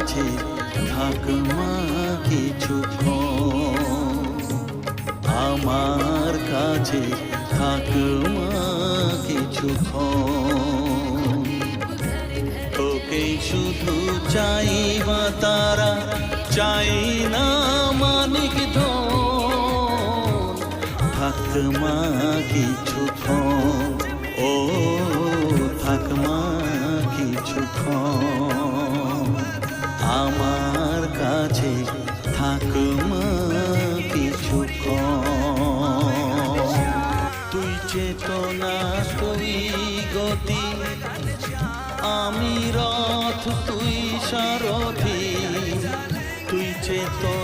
কাছে থাক মা কিছুক্ষণ, আমার কাছে থাক মা কিছুক্ষণ। তোকেই শুধু চাই মা তারা, চাই না মানিক ধন, থাক মা কিছুক্ষণ, ও থাক মা কিছুক্ষণ, আমার কাছে থাক মা কিছুক্ষণ। তুই চেতনা, তুই গতি, আমি রথ, তুই সারথি, তুই চেতনা